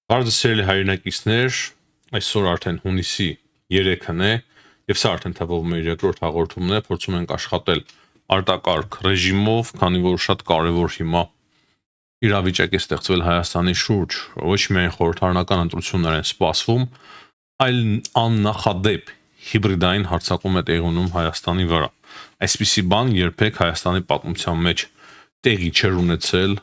Բարձրացրելի հայրենակիցներ, այսօր արդեն հունիսի 3-ն է, եւ սա արդեն թվով մեր երկրորդ հաղորդումն է, փորձում ենք աշխատել արտակարգ ռեժիմով, քանի որ շատ կարևոր հիմա իրավիճակ է ստեղծվել Հայաստանի շուրջ, ոչ միայն խորհրդարանական ընտրություններ են սպասվում, այլ աննախադեպ հիբրիդային հարձակում է տեղի ունենում Հայաստանի վրա։ Այսպիսի բան երբեք Հայաստանի պատմության մեջ տեղի չէր ունեցել,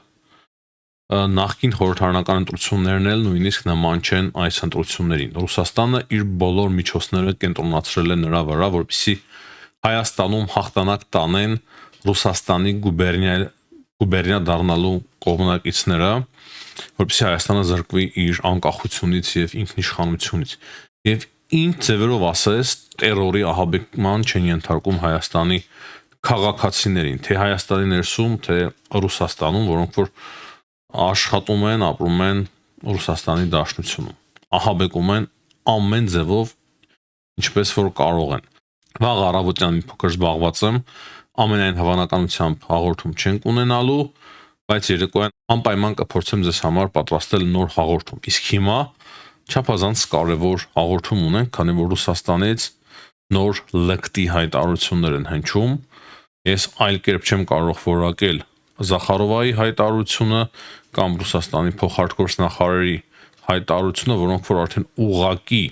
նախկին խորհրդարանական ընտրություններն էլ նույնիսկ նման չեն այս ընտրություններին։ Ռուսաստանը իր բոլոր միջոցները կենտրոնացրել է նրա վրա, որպեսզի Հայաստանում հաղթանակ տանեն Ռուսաստանի գուբերնիա դառնալու կողմնակիցները, որպեսզի Հայաստանը զրկվի իր անկախությունից եւ ինքնիշխանությունից։ Եվ ինչ ձևերով ասես, տերորի ահաբեկման չեն ենթարկում Հայաստանի քաղաքացիներին, թե Հայաստանի ներսում, թե Ռուսաստանում, որոնք որ աշխատում են, ապրում են Ռուսաստանի Դաշնությունում, ահաբեկում են ամեն ձևով, ինչպես որ կարող են։ Վաղ առավոտյան մի փոքր զբաղված եմ, ամենայն հավանականությամբ հաղորդում չենք ունենալու, բայց երեկոյան անպայման կփորձեմ ձեզ համար պատրաստել նոր հաղորդում։ Իսկ հիմա չափազանց կարևոր հաղորդում ունենք, քանի որ Ռուսաստանից նոր լկտի հայտարարություններ են հնչում։ Ես այլ կերպ չեմ կարող որակել Զախարովայի հայտարարությունը կամ Ռուսաստանի փոխարտգործնախարարի հայտարարությունը, որոնք որ արդեն ուղղակի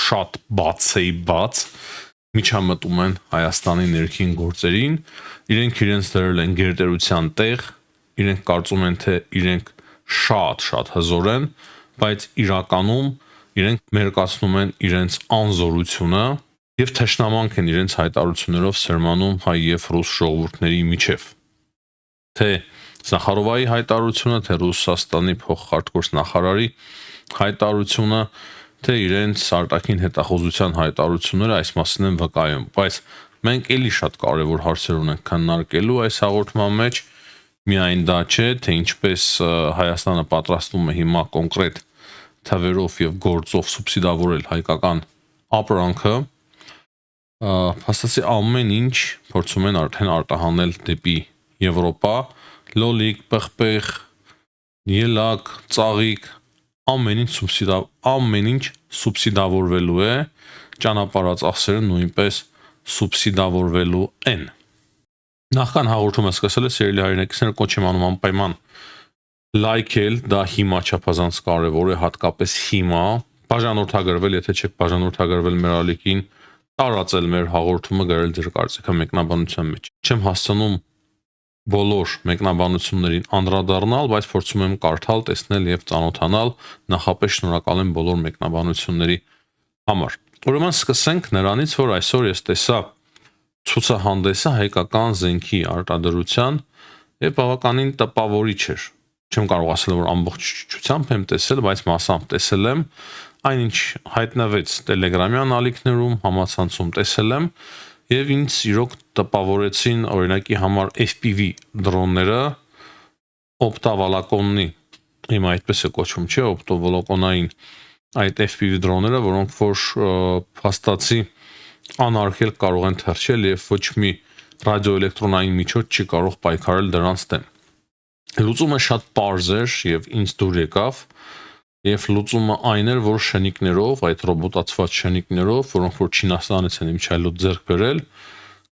շատ բաց միջամտում են Հայաստանի ներքին գործերին, իրենք իրենց դրել են գերտերության տեղ, իրենք կարծում են, թե իրենք շատ հզոր են, բայց իրականում իրենք մերկացնում են իրենց անզորությունը եւ թշնամանք են իրենց հայտարարություններով սերմանում հայ եւ ռուս ժողովուրդների միջև։ Թե Զախարովայի հայտարարությունը, թե Ռուսաստանի փոխարտգործնախարարի հայտարարությունը, թե իրենց արտաքին հետախուզության հայտարարությունները այս մասին են վկայում, բայց մենք էլի շատ կարևոր հարցեր ունենք քննարկելու այս հաղորդման մեջ, միայն դա չէ, թե ինչպես Հայաստանը պատրաստվում է հիմա կոնկրետ թվերով եւ գործով սուբսիդավորել հայկական ապրանքը, փաստացի ամեն ինչ փորձում են արդեն արտահանել դեպի Եվրոպա, լոլիկ, պղպեղ, ելակ, ծաղիկ, ամեն ինչ սուբսիդավորվելու է, ճանապարհածախսերը նույնպես սուբսիդավորվելու են։ Նախքան հաղորդումը սկսել է սիրելի հայրենակիցներ, կոչ եմ անում անպայման լայքել, դա հիմա չափազանց կարևոր է, հատկապես հիմա, բաժանորդագրվել, եթե չեք բաժանորդագրվել մեր ալիքին, տարածել մեր հաղորդումը, գրել ձեր կարծիքը մեկնաբանության մեջ։ Չեմ հասցնում բոլոր մեկնաբանություններին անդրադառնալ, բայց փորձում եմ կարդալ, տեսնել եւ ծանոթանալ, նախապես շնորհակալ եմ բոլոր մեկնաբանությունների համար։ Ուրեմն սկսենք նրանից, որ այսօր ես տեսա ցուցահանդեսը հայկական զենքի արտադրության եւ բավականին տպավորիչ էր։ Չեմ կարող ասել, որ ամբողջությամբ եմ տեսել, բայց մասամբ տեսել եմ, այնինչ հայտնվեց Telegram-յան ալիքներում, համացանցում տեսել եմ եւ ինձ իրոք տպավորեցին օրինակի համար FPV դրոնները, օպտավալակոնի, հիմա այդպես է կոչվում, չէ, օպտովոլոկոնային այդ FPV դրոնները, որոնք որ փաստացի անարգել կարող են թռչել եւ ոչ մի ռադիոէլեկտրոնային միջոց չի կարող պայքարել դրանց դեմ։ Լուծումը շատ պարզ էր եւ ինձ դուր եկավ, եւ լուծումը այն էր, որ շնիկներով, այդ ռոբոտացված շնիկներով, որոնք որ Չինաստանից են իմչայլոց ձեռք բերել,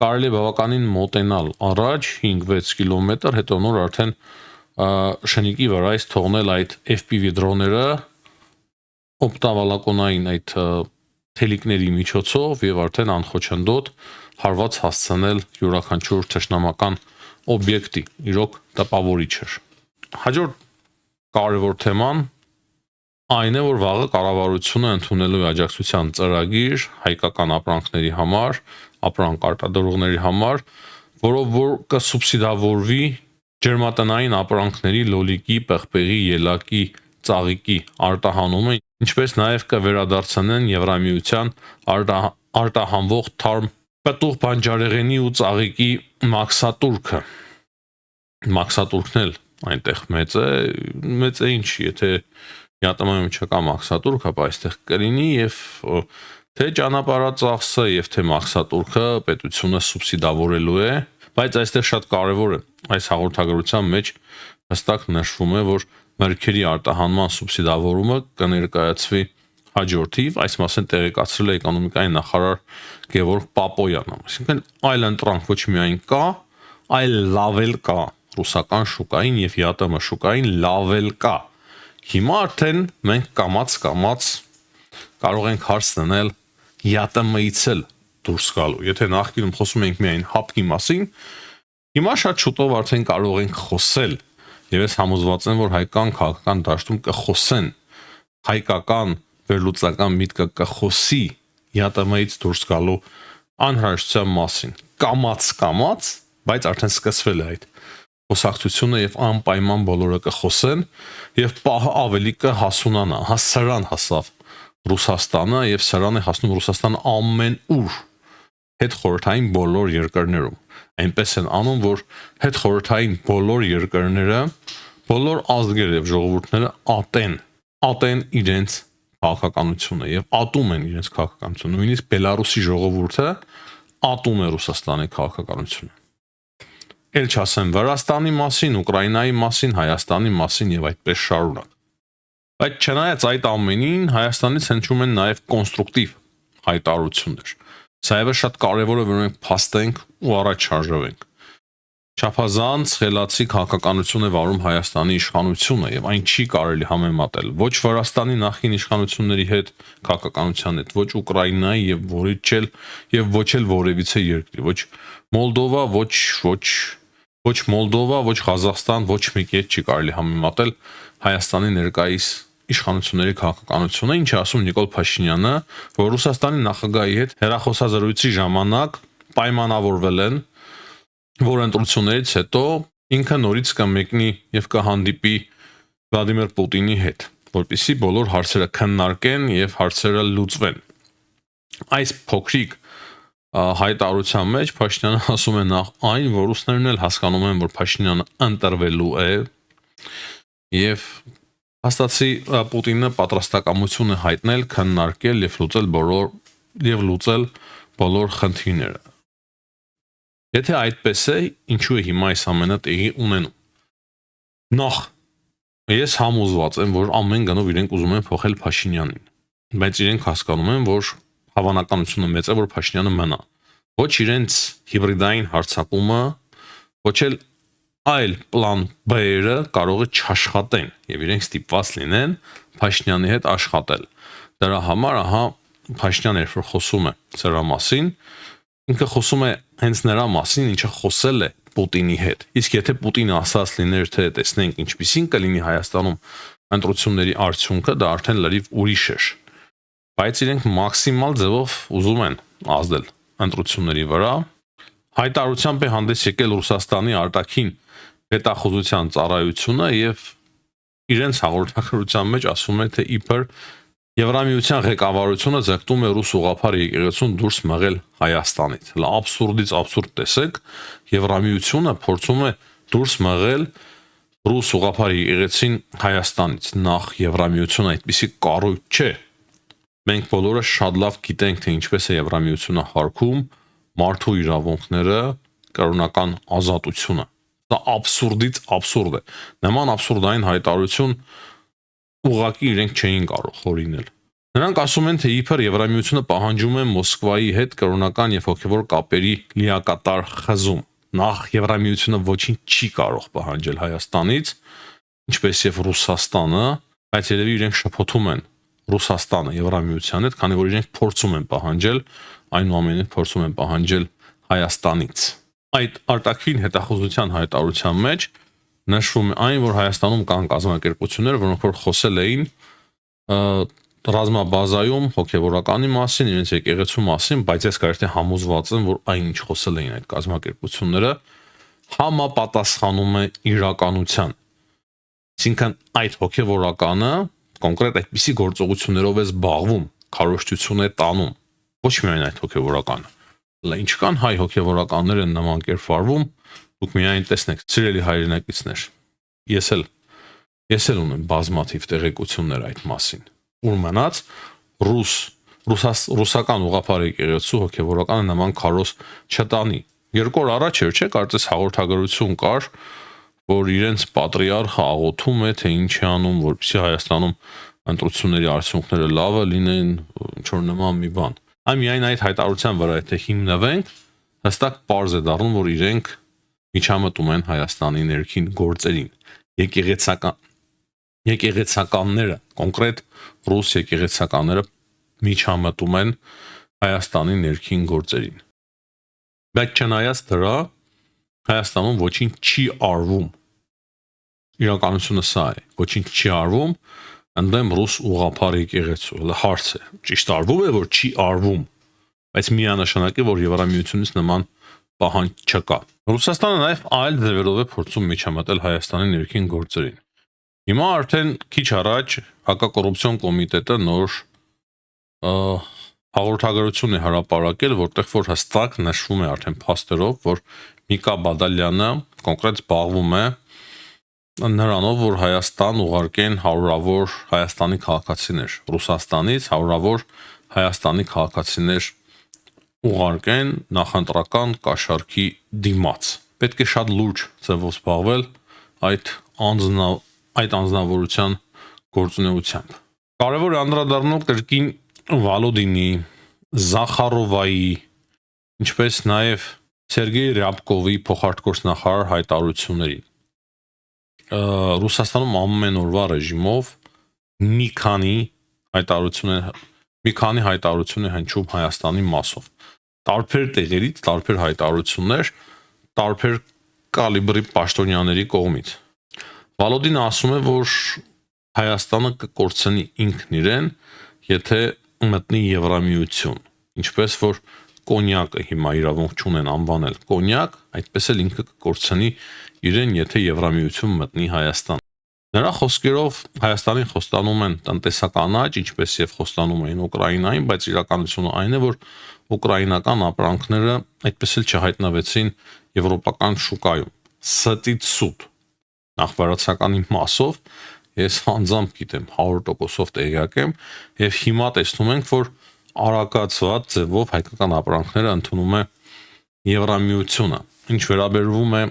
կարելի է բավականին մոտենալ առաջ 5-6 կիլոմետր, հետո նոր արդեն շնիկի վրայից թողնել այդ FPV դրոնները օպտավալակոնային այդ թելիկների միջոցով եւ արդեն անխոչնդոտ հարված հասցնել յուրաքանչյուր թշնամական օբյեկտի։ Իրոք տպավորիչ էր։ Հաջորդ կարևոր թեման այն է, որ վաղը կառավարությունը ընդունելու է աջակցության ծրագիր հայկական ապրանքների համար, ապրանք արտադրողների համար, որով որ կսուբսիդավորվի ջերմատնային ապրանքների լոլիկի, պղպեղի, ելակի, ծաղիկի արտահանումը, ինչպես նաև կվերադարձնեն Եվրամիության արտահանվող թարմ պտուղ բանջարեղենի ու ծաղիկի մաքսատուրքը։ Մաքսատուրքն էլ այնտեղ մեծ է ինչ, եթե ԵԱՏՄ-ում չկա մաքսատուրք, ապա այստեղ կլինի եւ թե ճանապարհածախսը եւ թե մաքսատուրքը պետությունը սուբսիդավորելու է, բայց այստեղ շատ կարեւոր է այս հաղորդագրության մեջ հստակ նշվում է, որ մրգերի արտահանման սուբսիդավորումը կներկայացվի հաջորդիվ, այս մասին տեղեկացրել է էկոնոմիկայի նախարար Գևորգ Պապոյանը։ Այսինքն այլ ընտրանք ոչ միայն կա, այլ լավ էլ կա ռուսական շուկային եւ ԵԱՏՄ շուկային լավ էլ կա։ Հիմա արդեն մենք կամաց կարող ենք հարց դնել ԵԱՏՄ-ից էլ դուրս գալու։ Եթե նախկինում խոսում ենք միայն հապկի մասին, հիմա շատ շուտով արդեն կարող ենք խոսել եւ ես համոզված եմ, որ հայկական քաղաքական դաշտում կխոսեն հայկական վերլուծական միտքը կխոսի ԵԱՏՄ-ից դուրս գալու անհրաժեշտության մասին։ Կամաց, բայց արդեն սկսվել է այդ խոսակցությունը եւ անպայման բոլորը կխոսեն եւ պահը ավելի կհասունանա։ Սրան հասավ Ռուսաստանը եւ սրան է հասնում Ռուսաստանը ամեն ուր հետխորհրդային բոլոր երկրներում։ Այնպես են անում, որ հետխորհրդային բոլոր երկրները, բոլոր ազգերը եւ ժողովուրդները ատեն իրենց քաղաքականությունը եւ ատում են իրենց քաղաքականությունը։ Նույնիսկ Բելարուսի ժողովուրդը ատում է Ռուսաստանի քաղաքականությունը։ Էլ չասեմ Վրաստանի մասին, Ուկրաինայի մասին, Հայաստանի մասին եւ այդպես շարունակ։ Բայց չնայած այդ ամենին Հայաստանից հնչում են նաեւ կոնստրուկտիվ հայտարարություններ։ Սա եւս շատ կարեւոր է, որ մենք փաստենք ու առաջ շարժվենք։ Չափազանց խելացի քաղաքականություն է վարում Հայաստանի իշխանությունը եւ այն չի կարելի համեմատել ոչ Վրաստանի նախկին իշխանությունների հետ քաղաքականության հետ, ոչ Ուկրաինայի եւ ոչ էլ որևիցե երկրի, ոչ Մոլդովա, ոչ Մոլդովա, ոչ Ղազախստան, ոչ մեկի հետ չի կարելի համեմատել Հայաստանի ներկայիս իշխանությունների քաղաքականությունը, ինչ է ասում Նիկոլ Փաշինյանը, որ Ռուսաստանի նախագահի հետ հեռախոսազրույցի ժամանակ պայմանավորվել են, որ ընտրություններից հետո ինքը նորից կմեկնի եւ կհանդիպի Վլադիմիր Պուտինի հետ, որպեսզի բոլոր հարցերը քննարկեն եւ հարցերը լուծվեն։ Այս փոքրիկ հայտարարության մեջ Փաշինյանը ասում է նախ այն, որ ռուսներն էլ հասկանում են, որ Փաշինյանը ընտրվելու է եւ հաստատի Պուտինը պատրաստակամություն է հայտնել քննարկել եւ լուծել բոլոր խնդիրները։ Եթե այդպես է, ինչու է հիմա այս ամենը տեղի ունենում։ Նախ ես համոզված եմ, որ ամեն գնով իրենք ուզում են փոխել Փաշինյանին, բայց իրենք հասկանում են, որ հավանականությունը մեծ է, որ Փաշինյանը մնա։ Ոչ իրենց հիբրիդային հարձակումը, ոչ էլ այլ պլան B-ը կարող է չաշխատեն եւ իրենք ստիպված լինեն Փաշինյանի հետ աշխատել։ Դրա համար ահա Փաշինյանը երբ որ խոսում է սրա մասին, ինքը խոսում է հենց նրա մասին, ինչը խոսել է Պուտինի հետ։ Իսկ եթե Պուտինը ասած լիներ, թե տեսնենք ինչպիսին կլինի Հայաստանում ընտրությունների արդյունքը, դա արդեն լրիվ ուրիշ էր։ Բայց իրենք մաքսիմալ ձևով ուզում են ազդել ընտրությունների վրա։ Հայտարարությամբ է հանդես եկել Ռուսաստանի արտաքին հետախուզության ծառայությունը եւ իրենց հաղորդագրության մեջ ասում է, թե իբր Եվրամիության ղեկավարությունը ձգտում է ռուս ուղղափառ եկեղեցուն դուրս մղել Հայաստանից։ Հələ абսուրդից абսուրդ տեսեք, Եվրամիությունը փորձում է դուրս մղել ռուս ուղղափառ եկեղեցին Հայաստանից։ Նախ Եվրամիությունը այդպիսի կառույց չէ։ Մենք բոլորը շատ լավ գիտենք, թե ինչպես է Եվրամիությունը հարգում մարդու իրավունքները, կրոնական ազատությունը։ Դա абսուրդից абսուրդ է։ Նման абսուրդային հայտարարություն ուղղակի իրենք չէին կարող հորինել։ Նրանք ասում են, թե իբր Եվրամիությունը պահանջում է Մոսկվայի հետ կրոնական եւ հոգեվոր կապերի լիակատար խզում։ Նախ Եվրամիությունը ոչինչ չի կարող պահանջել Հայաստանից, ինչպես եւ Ռուսաստանը, բայց երևի իրենք շփոթում են Ռուսաստանը Եվրամիության հետ, քանի որ իրենք փորձում են պահանջել, այնուամենայնիվ փորձում են պահանջել Հայաստանից։ Այդ արտաքին հետախուզության հայտարարության մեջ նշվում է այն, որ Հայաստանում կան կազմակերպություններ, որոնք որ խոսել էին ռազմաբազայում հոգեվորականի մասին, իրենց եկեղեցու մասին, բայց ես կարծեմ համոզված եմ, որ այն ինչ խոսել էին այդ կազմակերպությունները համապատասխանում է իրականության։ Այսինքն այդ հոգեվորականը կոնկրետ այդպիսի գործողություններով է զբաղվում, քարոզչություն է տանում, ոչ միայն այդ հոգեվորականը։ Ինչ կան հայ հոգեվորականներ են նման կերպ վարվում, դուք միայն տեսնեք, սիրելի հայրենակիցներ, ես էլ ունեմ բազմաթիվ տեղեկություններ այդ մասին։ Ուր մնաց ռուսական ուղղափառ եկեղեցու հոգեվորականը նման քարոզ չտանի։ Երկու օր առաջ էր, չէ՞, կարծես հաղորդագրություն կար, որ իրենց պատրիարխը աղոթում է, թե ինչ է անում, որպեսզի Հայաստանում ընտրությունների արդյունքները լավը լինեն, ինչ որ նման մի բան։ Այն միայն այդ հայտարարության վրա եթե հիմնվենք, հստակ պարզ է դառնում, որ իրենք միջամտում են Հայաստանի ներքին գործերին։ Եկեղեցականները, կոնկրետ ռուս եկեղեցականները միջամտում են Հայաստանի ներքին գործերին։ Բայց չնայած դրա, Հայաստանում ոչինչ չի արվում։ Իրականությունը սա է, ոչինչ չի արվում ընդդեմ ռուս ուղղափառ եկեղեցու։ Հələ հարց է, ճիշտ արվում է, որ չի արվում, բայց միանշանակ է, որ Եվրամիությունից նման պահանջ չկա։ Ռուսաստանը նաև այլ ձևերով է փորձում միջամտել Հայաստանի ներքին գործերին։ Հիմա արդեն քիչ առաջ հակակոռուպցիոն կոմիտետը նոր հաղորդագրություն է հրապարակել, որտեղ որ հստակ նշվում է արդեն փաստերով, որ Միկա Բադալյանը կոնկրետ զբաղվում է նրանով, որ Հայաստան ուղարկեն հարյուրավոր Հայաստանի քաղաքացիներ, Ռուսաստանից հարյուրավոր Հայաստանի քաղաքացիներ ուղարկեն նախընտրական կաշառքի դիմաց։ Պետք է շատ լուրջ ձևով զբաղվել այդ անձնավորության գործունեությամբ։ Կարևոր է անդրադառնալ կրկին Վալոդինի, Զախարովայի, ինչպես նաև Սերգեյ Ռյաբկովի փոխարտգործնախարար հայտարարություններին։ Ռուսաստանում ամեն օրվա ռեժիմով մի քանի հայտարարություն է հնչում Հայաստանի մասով։ Տարբեր տեղերից տարբեր հայտարարություններ, տարբեր կալիբրի պաշտոնյաների կողմից։ Վալոդինը ասում է, որ Հայաստանը կկորցնի ինքն իրեն, եթե մտնի Եվրամիություն, ինչպես որ կոնյակը հիմա իրավունք չունեն անվանել կոնյակ, այդպես էլ ինքը կկորցնի իրեն, եթե Եվրամիություն մտնի Հայաստան։ Նրա խոսքերով Հայաստանին խոստանում են տնտեսական աճ, ինչպես եւ խոստանում էին Ուկրաինային, բայց իրականությունը այն է, որ ուկրաինական ապրանքները այդպես էլ չհայտնվեցին եվրոպական շուկայում։ Ստից սուտ նախվարացականի մասով ես անձամբ գիտեմ 100%-ով տեղյակ եմ եւ հիմա տեսնում ենք, որ արագացված ձևով հայկական ապրանքները ընդունում է Եվրամիությունը։ Ինչ վերաբերվում է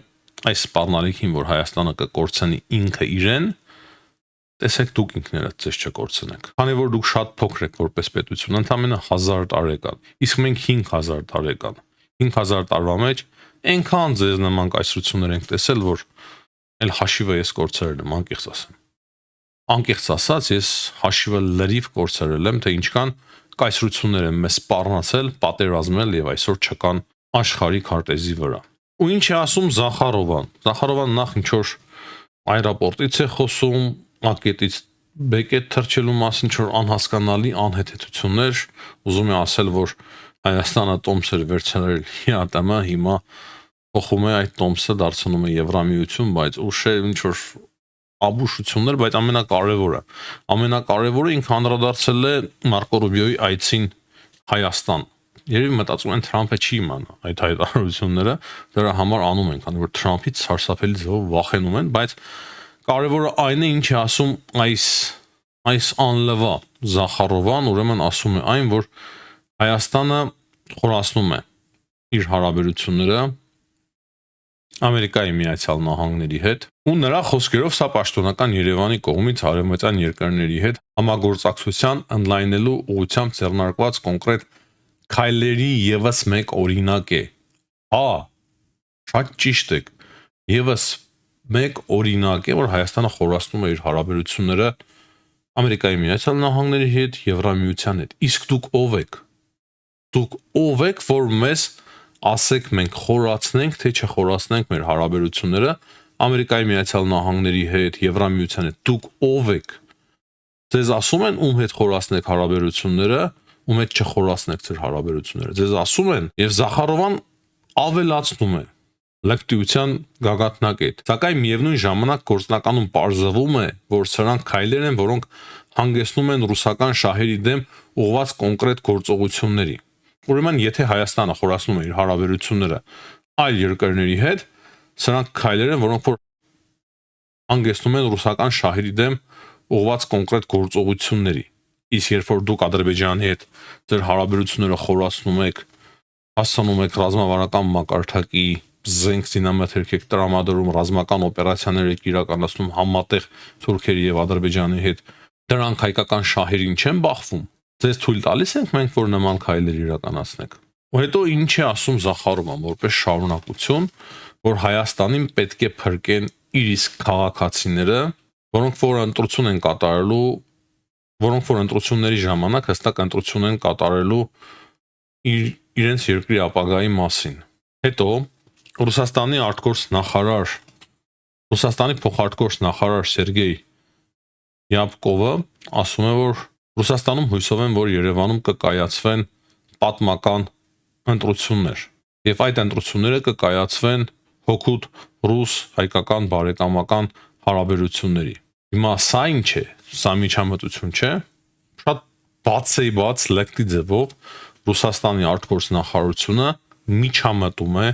այս սպառնալիքին, որ Հայաստանը կկորցնի ինքը իրեն, տեսեք դուք ինքներդ ձեզ չկորցնեք։ Քանի որ դուք շատ փոքր եք որպես պետություն, ընդամենը 1000 տարեկան, իսկ մենք 5000 տարեկան։ 5000 տարվա մեջ այնքան ձեզ նման կայսրություններ ենք տեսել, որ այլ հաշիվը ես կորցրել եմ, անկեղծ ասեմ։ Անկեղծ ասած, ես հաշիվը լրիվ կորցրել եմ, թե ինչքան կայսրություններ են մեզ սպառնացել, պատերազմել եւ այսօր չկան աշխարհի քարտեզի վրա։ Ու ինչ է ասում Զախարովան։ Զախարովան նախ ինչ որ այրապորտից է խոսում, ակետից բեկետ թռչելու մասին, ինչ որ անհասկանալի անհեթեթություններ, ուզում է ասել, որ Հայաստանը տոմս էր վերցրել ՀԱՏՄ, հիմա փոխում է այդ տոմսը, դարձնում է Եվրամիություն, բայց ուշ է ինչ որ աբուշություններ, բայց ամենակարևորը ինքը անդրադարձել է Մարկո Ռուբիոյի այցին Հայաստան։ Երևի մտածում են Թրամփը չի իմանա այդ հայտարարությունները, դրա համար անում են, քանի որ Թրամփից սարսափելի ձևով վախենում են, բայց կարևորը այն է, ինչ է ասում այս անլվա Զախարովան, ուրեմն ասում է այն, որ Հայաստանը խորացնում է իր հարաբերությունները Ամերիկայի Միացյալ Նահանգների հետ, ու նրա խոսքերով սա պաշտոնական Երևանի կողմից արևմտյան երկրների հետ համագործակցության ընդլայնելու ուղղությամբ ձեռնարկված կոնկրետ քայլերի եւս մեկ օրինակ է։ Շատ ճիշտ եք։ Եվս մեկ օրինակ է, որ Հայաստանը խորացնում է իր հարաբերությունները Ամերիկայի Միացյալ Նահանգների հետ, Եվրամիության հետ։ Իսկ դուք ով եք։ Դուք ով եք, որ մեզ ասեք մենք խորացնենք, թե չխորացնենք մեր հարաբերությունները Ամերիկայի Միացյալ Նահանգների հետ, Եվրամիության հետ։ Դուք ով եք։ Ձեզ ասում են ում հետ խորացնեք հարաբերությունները, ում հետ չխորացնեք ձեր հարաբերությունները։ Ձեզ ասում են, եւ Զախարովան ավելացնում է լկտիության գագաթնակետ։ Սակայն միևնույն ժամանակ գործնականում պարզվում է, որ սրանք քայլեր են, որոնք հանգեցնում են ռուսական շահերի դեմ ուղղված կոնկրետ գործողությունների։ Ուրեմն, եթե Հայաստանը խորացնում է իր հարաբերությունները այլ երկրների հետ, սրանք քայլեր են, որոնք որ հանգեցնում են ռուսական շահերի դեմ ուղղված կոնկրետ գործողությունների։ Իսկ երբ որ դուք Ադրբեջանի հետ ձեր հարաբերությունները խորացնում եք, հասցնում եք ռազմավարական մակարդակի զենք զինամթերք եք տրամադրում, ռազմական օպերացիաներ եք իրականացնում համատեղ թուրքերի եւ Ադրբեջանի հետ, դրանք հայկական շահերին չեն բախվում։ Ձեզ թույլ տալիս ենք մենք, որ նման քայլեր իրականացնեք։ Ու հետո ինչ է ասում Զախարովը որպես շարունակություն, որ Հայաստանին պետք է փրկեն իր իսկ քաղաքացիները, որոնք որ ընտրություն են կատարելու, որոնք որ ընտրությունների ժամանակ հստակ ընտրություն են կատարելու իրենց երկրի ապագայի մասին։ Հետո Ռուսաստանի արտգործ նախարար, Ռուսաստանի փոխարտգործ նախարար Սերգեյ Յապկովը ասում է, որ Ռուսաստանում հույսով են, որ Երևանում կկայացվեն պատմական ընտրություններ, եւ այդ ընտրությունները կկայացվեն հօգուտ ռուս-հայկական բարեկամական հարաբերությունների։ Հիմա սա ինչ է, սա միջամտություն չէ, շատ բաց լեկտի ձևով Ռուսաստանի արտգործ նախարարությունը միջամտում է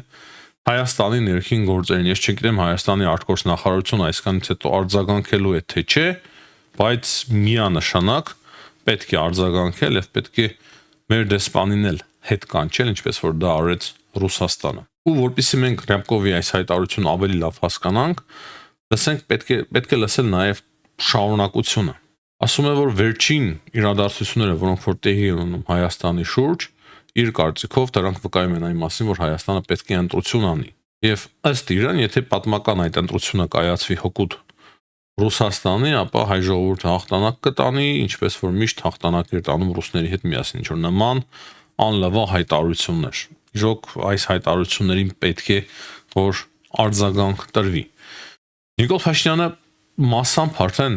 Հայաստանի ներքին գործերին։ Ես չգիտեմ Հայաստանի արտգործ նախարարությունը այսքանից հետո արձագանքելու է թե չէ, բայց միանշանակ պետք է արձագանքել եւ պետք է մեր դեսպանին էլ հետ կանչել, ինչպես որ դա արեց Ռուսաստանը։ Ու որpիսի մենք Ռյապկովի այս հայտարարությունը ավելի լավ հասկանանք, լսենք պետք է լսել նաեւ շարունակությունը։ Ասում է, որ վերջին իրադարձությունները, որոնք որ տեղի են ունենում Հայաստանի շուրջ, իր կարծիքով դրանք վկայում են այն մասին, որ Հայաստանը պետք է ընտրություն անի։ Եվ ըստ իրան, եթե պատմական այդ ընտրությունը կայացվի հօգուտ Ռուսաստանի, ապա հայ ժողովուրդը հաղթանակ կտանի, ինչպես որ միշտ հաղթանակ էր տանում ռուսների հետ միասին, ինչ որ նման անլվա հայտարարություններ։ Իրոք այս հայտարարություններին պետք է որ արձագանք տրվի։ Նիկոլ Փաշինյանը massամբ արդեն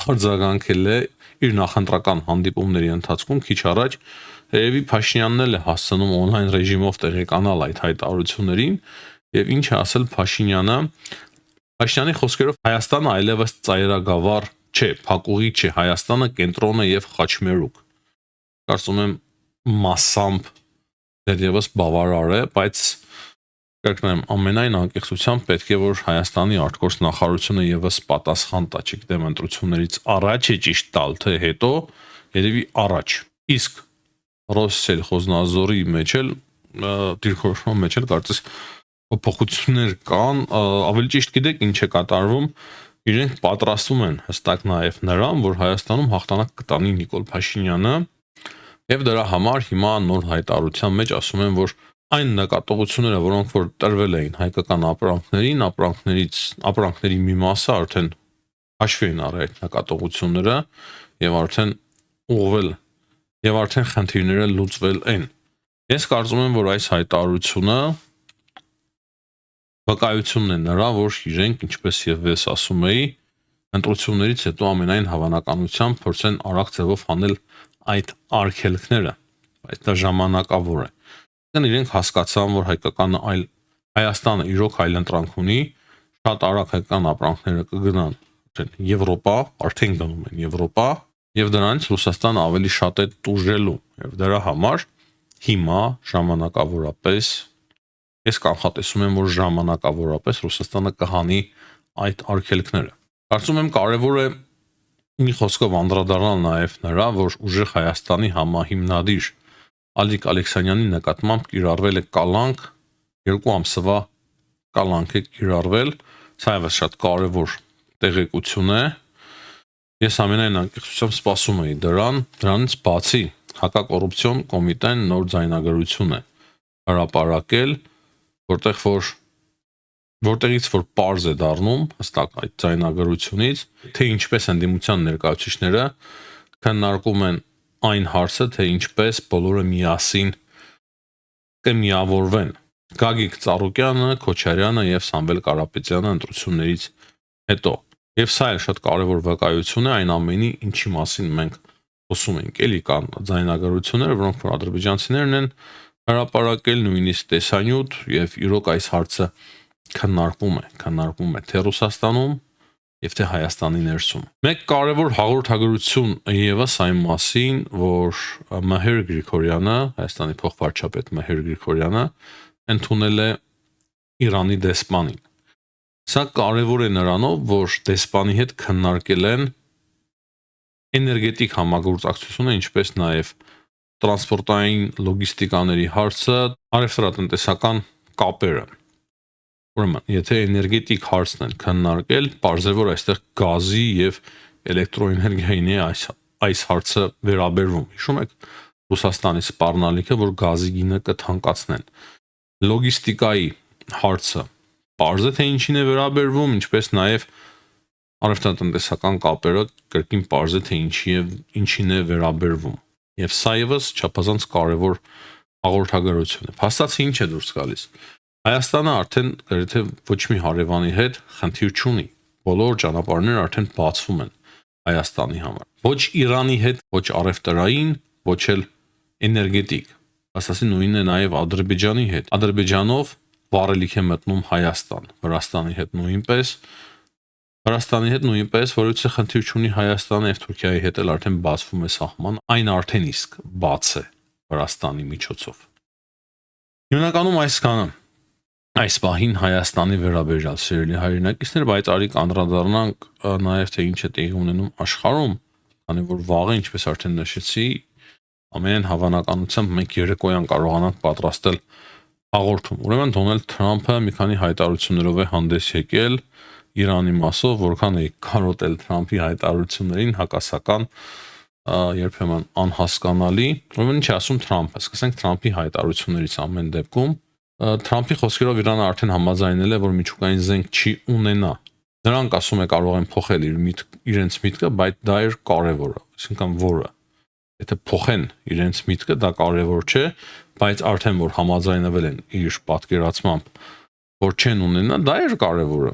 արձագանքել է իր նախընտրական հանդիպումների ընթացքում քիչ առաջ, երևի Փաշինյանն էլ է հասցնում on-line ռեժիմով տեղեկանալ այդ հայտարարություններին եւ ինչ է ասել Փաշինյանը։ Փաշինյանի խոսքերով Հայաստանը այլևս ծայրագավառ չէ, փակուղի չէ, Հայաստանը կենտրոն է եւ խաչմերուկ։ Կարծում եմ massամբ դեռևս բավարար է, բայց կրկնեմ, ամենայն անկեղծությամբ պետք է որ Հայաստանի արտգործ նախարարությունը եւս պատասխան տա, չգիտեմ, ընտրություններից առաջ է ճիշտ տալ, թե հետո, երևի առաջ։ Իսկ Ռոսսելխոզնազորի մեջ էլ դիրքորոշման մեջ էլ կարծես փոփոխություններ կան, ավելի ճիշտ գիտեք ինչ է կատարվում, իրենք պատրաստվում են հստակ նաև նրան, որ Հայաստանում հաղթանակ կտանի Նիկոլ Փաշինյանը, եւ դրա համար հիմա նոր հայտարարության մեջ ասում են, որ այն նկատողությունները, որոնք որ տրվել էին հայկական ապրանքներին, ապրանքների մի մասը արդեն հաշվի են առել այդ նկատողությունները եւ արդեն ուղղվել եւ արդեն խնդիրները լուծվել են։ Ես կարծում եմ, որ այս հայտարարությունը վկայությունն է նրա, որ իրենք, ինչպես եւ ես ասում էի, ընտրություններից հետո ամենայն հավանականությամբ փորձեն արագ ձևով հանել այդ արգելքները, բայց դա ժամանակավոր է։ Իրենք հասկացան, որ Հայաստանը իրոք այլ ընտրանք ունի, շատ արագ հայկական ապրանքները կգնան Եվրոպա, արդեն գնում են Եվրոպա, եւ դրանից Ռուսաստանը ավելի շատ է տուժելու, եւ դրա համար հիմա ժամանակավորապես ես կանխատեսում եմ, որ ժամանակավորապես Ռուսաստանը կհանի այդ արգելքները։ Կարծում եմ կարևոր է մի խոսքով անդրադառնալ նաեւ նրա, որ ուժեղ Հայաստանի համահիմնադիր Ալիկ Ալեքսանյանի նկատմամբ կիրառվել է կալանք, 2 ամսվա կալանք է կիրառվել, սա եւս շատ կարևոր տեղեկություն է։ Ես ամենայն անկեղծությամբ սպասում էի դրանից բացի հակակոռուպցիոն կոմիտեն նոր ձայնագրություն է հրապարակել, որտեղից որ պարզ է դառնում հստակ այդ ձայնագրությունից, թե ինչպես ընդդիմության ներկայացուցիչները քննարկում են այն հարցը, թե ինչպես բոլորը միասին կմիավորվեն։ Գագիկ Ծառուկյանը, Քոչարյանը եւ Սամվել Կարապետյանը ընտրություններից հետո։ Եվ սա է շատ կարևոր վկայություն է այն ամենի, ինչի մասին մենք խոսում ենք, էլի կան ձայնագրությունները, որոնք որ ադրբեջանցիներն են հրապարակել, նույնիսկ տեսանյութ, եւ իրոք այս հարցը քննարկվում է թե Ռուսաստանում եւ թե Հայաստանի ներսում։ Մեկ կարևոր հաղորդագրություն եւս այն մասին, որ Մհեր Գրիգորյանը, Հայաստանի փոխվարչապետ Մհեր Գրիգորյանը ընդունել է Իրանի դեսպանին։ Սա կարևոր է նրանով, որ դեսպանի հետ քննարկել են էներգետիկ համագործակցությունը, ինչպես նաեւ տրանսպորտային լոգիստիկաների հարցը, արևելատնտեսական կապերը։ Ուրեմն, եթե էներգետիկ հարցն են քննարկել, բարձր որ այստեղ գազի եւ էլեկտրոէներգիային է այս հարցը վերաբերվում։ Հիշում եք Ռուսաստանի սպառնալիքը, որ գազի գինը կթանկացնեն։ Լոգիստիկայի հարցը բարձր է, թե ինչին է վերաբերվում, ինչպես նաեւ առևտրատնտեսական կապերը կրկին բարձր է, թե ինչին է վերաբերվում։ Եվ սա եւս չափազանց կարևոր հաղորդագրություն է։ Փաստացի ինչ է դուրս գալիս։ Հայաստանը արդեն գրեթե ոչ մի հարևանի հետ խնդիր չունի։ Բոլոր ճանապարհները արդեն բացվում են Հայաստանի համար։ Ոչ Իրանի հետ, ոչ առևտրային, ոչ էլ էներգետիկ։ Փաստացի նույնն է նաև Ադրբեջանի հետ։ Ադրբեջանով վառելիք է մտնում Հայաստան, Վրաստանի հետ նույնպես, որից է խնդիր չունի Հայաստանը եւ Թուրքիայի հետ էլ արդեն բացվում է սահման, այն արդեն իսկ բաց է Վրաստանի միջոցով։ Հիմնականում այսքանը այս պահին Հայաստանի վերաբերյալ սիրելի հայրենակիցներ, բայց արիք անդրադառնանք նաև թե ինչ է տեղի ունենում աշխարհում, քանի որ վաղը, ինչպես արդեն նշեցի, ամեն հավանականությամբ մենք երեկոյան կարողանանք պատրաստել հաղորդում։ Ուրեմն Դոնալդ Թրամփը մի քանի հայտարարություններով է հանդես եկել Իրանի մասով, որքան է կարոտել Թրամփի հայտարարություններին հակասական երբեմն անհասկանալի։ Ուրեմն ինչ է ասում Թրամփը։ Սկսենք Թրամփի հայտարարություններից ամեն դեպքում Թրամփի խոսքերով Իրանը արդեն համաձայնել է, որ միջուկային զենք չի ունենա։ Նրանք ասում է կարող են փոխել իրենց միտքը, բայց դա է կարևորը, այսինքն որը։ Եթե փոխեն իրենց միտքը, դա կարևոր չէ, բայց արդեն որ համաձայնվել են իր պատկերացմամբ, որ չեն ունենա, դա է կարևորը։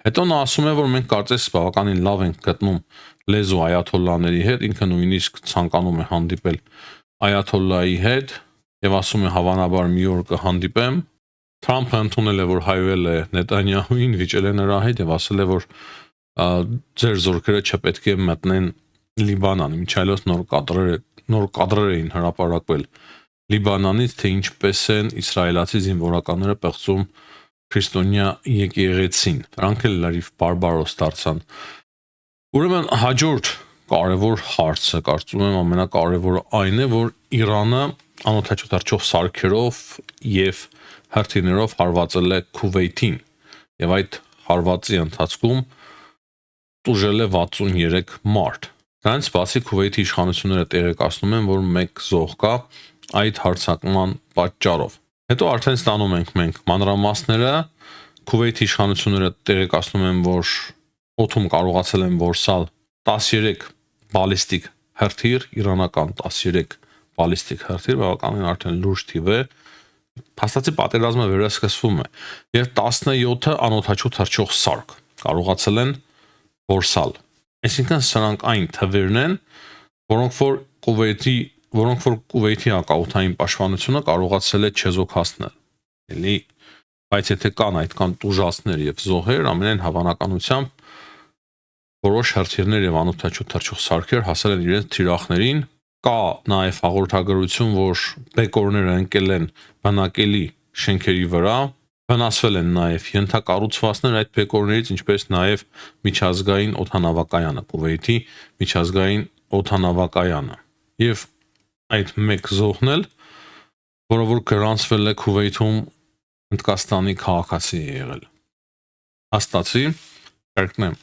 Հետո նա ասում է, որ մենք կարծես բավականին լավ ենք գտնում լեզու այաթոլլաների հետ, ինքը նույնիսկ ցանկանում է հանդիպել այաթոլլայի հետ եւ ասում է հավանաբար մի օր կհանդիպեմ։ Թրամփը ընդունել է, որ հայվել է Նետանյահուին, վիճել է նրա հետ եւ ասել է, որ ձեր զորքերը չպետք է մտնեն Լիբանան, միջայլոց նոր կադրեր էին հրապարակվել Լիբանանից, թե ինչպես են իսրայելացի զինվորականները պեղծում քրիստոնյա եկեղեցին։ Դրանք էլ լրիվ բարբարոս դարձան։ Ուրեմն հաջորդ կարևոր հարցը, կարծում եմ ամենակարևորը այն է, որ Իրանը անօթաչու դարձող սարքերով եւ հրթիռներով հարվածել է Քուվեյթին եւ այդ հարվածի ընթացքում տուժել է 63 մարդ։ Դրանից բացի Քուվեյթի իշխանությունները տեղեկացնում են, որ 1 զոհ կա այդ հարձակման պատճառով։ Հետո արդեն ստանում ենք մենք մանրամասները, Քուվեյթի իշխանությունները տեղեկացնում են, որ օդում կարողացել են որսալ 13 բալիստիկ հրթիռ, իրանական 13 բալիստիկ հրթիռ, բավականին արդեն լուրջ թիվ է։ Փաստացի պատերազմը վերսկսվում է եւ 17-ը անօթաչու թռչող սարք կարողացել են որսալ։ Այսինքն սրանք այն թվերն են, որոնք որ Քուվեյթի հակաօդային պաշտպանությունը կարողացել է չեզոքացնել։ Էլի, բայց եթե կան այդքան տուժածներ եւ զոհեր, ամենայն հավանականությամբ որոշ հրթիռներ եւ անօթաչու թռչող սարքեր հասել են իրենց թիրախներին։ Կա նաեւ հաղորդագրություն, որ բեկորները ընկել են բնակելի շենքերի վրա, վնասվել են նաեւ ենթակառուցվածքներ այդ բեկորներից, ինչպես նաեւ միջազգային օդանավակայանը, Քուվեյթի միջազգային օդանավակայանը։ Եվ այդ 1 զոհն էլ, որը որ գրանցվել է Քուվեյթում Հնդկաստանի քաղաքացի է եղել։ Հաստատի, կրկնեմ,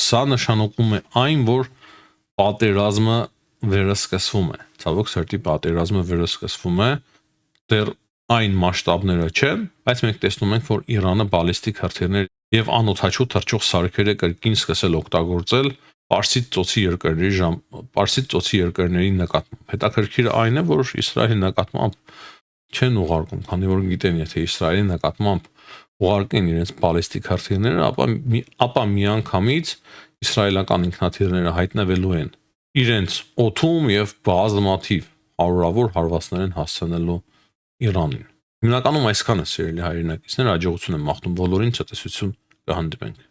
սա նշանակում է այն, որ պատերազմը վերսկսվում է։ Ցավոք սրտի պատերազմը վերսկսվում է, դեռ այն մասշտաբները չեն, բայց մենք տեսնում ենք, որ Իրանը բալիստիկ հրթիռներ եւ անօթաչու թռչող սարքեր է կրկին սկսել օգտագործել Պարսից ծոցի երկրների նկատմամբ։ Հետաքրքիրը այն է, որ Իսրայելի նկատմամբ չեն ուղարկում, քանի որ գիտեն, եթե Իսրայելի նկատմամբ ուղարկեն իրենց բալիստիկ հրթիռները, ապա միանգամից իսրայելական ինքնաթիռները հայտնվելու են իրենց օդում եւ բազմաթիվ հարյուրավոր հարվածներ են հասցնելու Իրանին։ Հիմնականում այսքանը սիրելի հայրենակիցներ, հաջողություն եմ մաղթում բոլորին, ցտեսություն, կհանդիպենք։